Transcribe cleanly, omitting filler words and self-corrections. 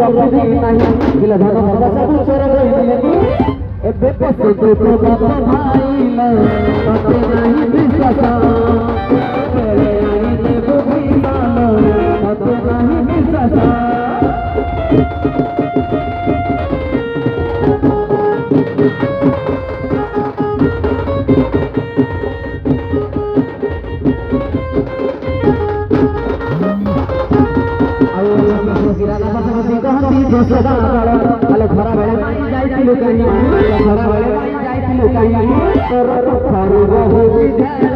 Gila dhano baba sabu chora gaini ebe pese to baba bhaila pate nahi bisasa kare ai devo bhimano pate nahi bisasa खरा बेले जाइथिलु कहीं खरा बेले जाइथिलु कहीं तोर खरु बहु विद्या